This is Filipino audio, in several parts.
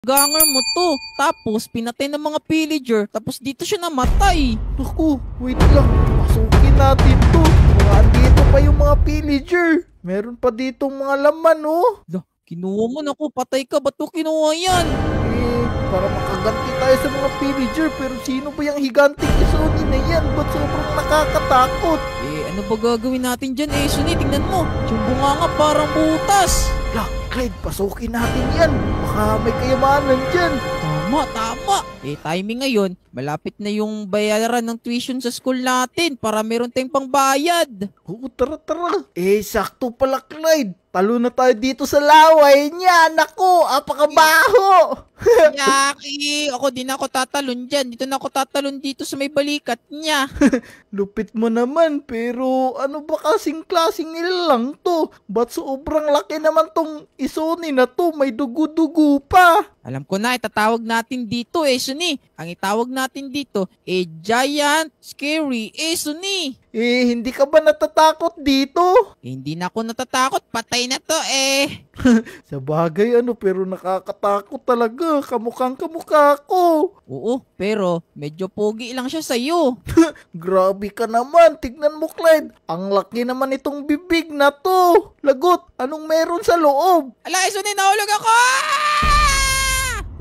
Ganger mo to. Tapos, pinatay ng mga pillager. Tapos, dito siya namatay. Naku, wait lang. Pasukin natin to. Mga andito pa yung mga pillager. Meron pa ditong mga laman, oh. Kinuha mo. Naku, patay ka. Ba't to kinuha yan? Para makaganti tayo sa mga pillager. Pero sino ba yung higanting Isoni na yan? Ba't sobrang nakakatakot? Ano ba gagawin natin dyan, Suni? Tingnan mo. Yung bunga nga parang butas. Clyde, pasukin natin yan. Baka may kayamanan dyan. Tama. Timing ngayon, malapit na yung bayaran ng tuition sa school natin para meron tayong pangbayad. Oo, tara. Sakto pala, Clyde. Talo na tayo dito sa laway niya. Naku, apakabaho. Yaki, ako din ako tatalon dyan. Dito na ako tatalon dito sa may balikat niya. Lupit mo naman, pero ano ba kasing klaseng nilalang to? Ba't sobrang laki naman tong Isoni na to? May dugo-dugo pa. Alam ko na, itatawag natin dito, Suni. Ang itawag natin dito, Giant Scary Suni. Hindi ka ba natatakot dito? Hindi na ako natatakot, patay na to Sa bagay pero nakakatakot talaga. Kamukhang kamukha ko. Oo, pero medyo pogi lang siya sa'yo. Grabe ka naman. Tignan mo, Clyde. Ang laki naman itong bibig na to. Lagot, anong meron sa loob? Ala, Suni, nahulog ako!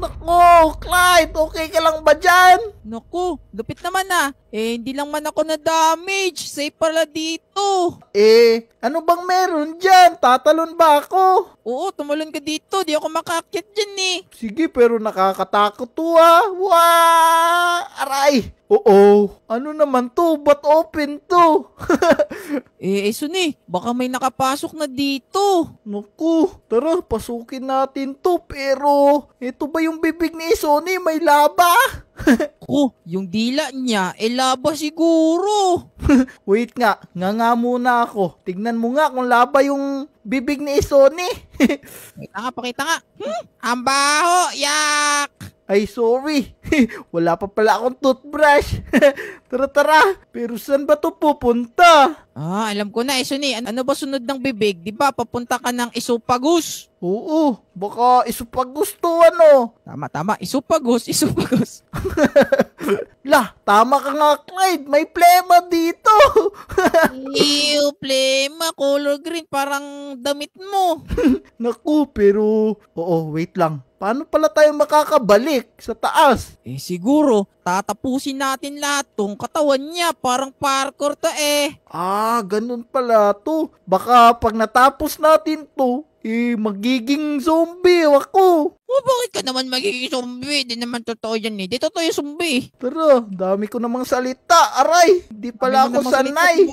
Naku, Clyde, okay ka lang ba dyan? Naku, lupit naman hindi lang man ako na-damage. Safe pala dito. Ano bang meron dyan? Tatalon ba ako? Oo, tumalon ka dito. Di ako makaakyat dyan Sige, pero nakakatakot to Aray! Oo, ano naman to? Ba't open to? Suni, baka may nakapasok na dito. Naku, tara, pasukin natin to. Pero, ito ba yung bibig ni Sony? May laba? Yung dila niya, laba siguro. Wait nga muna ako. Tignan mo nga kung laba yung bibig ni Sony. Pakita nga. Ang baho, yak! Ay, sorry. Wala pa pala akong toothbrush. Tara. Pero saan ba to pupunta? Alam ko na, Suni. Ano ba sunod ng bibig? Di ba, papunta ka ng esophagus? Oo, baka esophagus to Tama. Esophagus. Tama ka nga, Clyde. May plema dito. Plema, color green. Parang damit mo. Naku, pero... Oo, wait lang. Paano pala tayo makakabalik sa taas? Siguro, tatapusin natin lahat tong katawan niya. Parang parkour to Ganun pala to. Baka pag natapos natin to, magiging zombie ako. Bakit ka naman magiging zombie? Di naman totoo yan Di totoo yung zombie. Tara, dami ko namang salita. Aray, di pala ako sanay.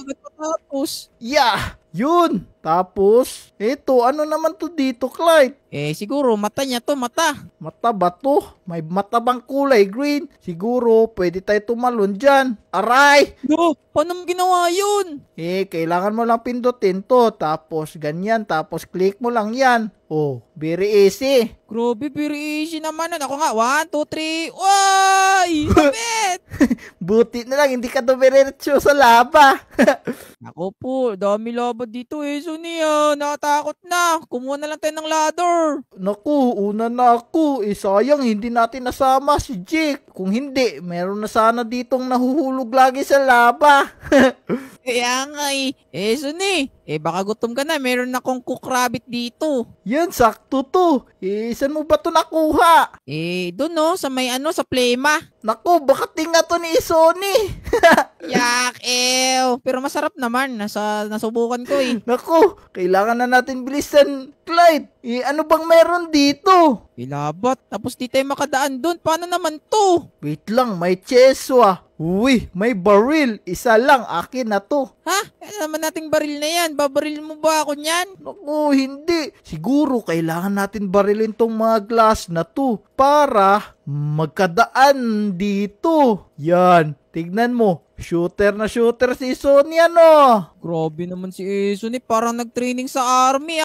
Yun. Tapos, ano naman to dito, Clyde? Siguro, mata niya to, mata. Mata ba to? May mata bang kulay green? Siguro, pwede tayo tumalon dyan. Aray! Paano mo ginawa yun? Kailangan mo lang pindutin to. Tapos, ganyan. Tapos, click mo lang yan. Very easy. Grabe, very easy naman. Ako nga, 1, 2, 3. Why? Kapit! Buti na lang, hindi ka dumiretso sa laba. Ako po, dami laba dito Suni nakatakot na. Kumuha na lang tayo ng ladder. Naku, una na ako. Sayang, hindi natin nasama si Jake. Kung hindi, meron na sana ditong nahuhulog lagi sa laba. Kaya nga Suni, baka gutom ka na. Meron akong cook rabbit dito. Yan, sakto to. Saan mo ba to nakuha? Doon sa may sa plema. Naku, baka tinga to ni Sony. Yak, pero masarap naman. Nasubukan ko Naku, kailangan na natin bilisan, Clyde. Ano bang meron dito? Ilabat, tapos di tayo makadaan doon. Paano naman to? Wait lang, may cheswa. Uy, may baril. Isa lang, akin na to. Ano naman nating baril na yan? Babaril mo ba ako niyan? Naku, hindi. Siguro kailangan natin barilin tong mga glass na to para magkadaan dito. Yan, tignan mo. Shooter na shooter si Sony Grabe naman si Sony, parang nag-training sa army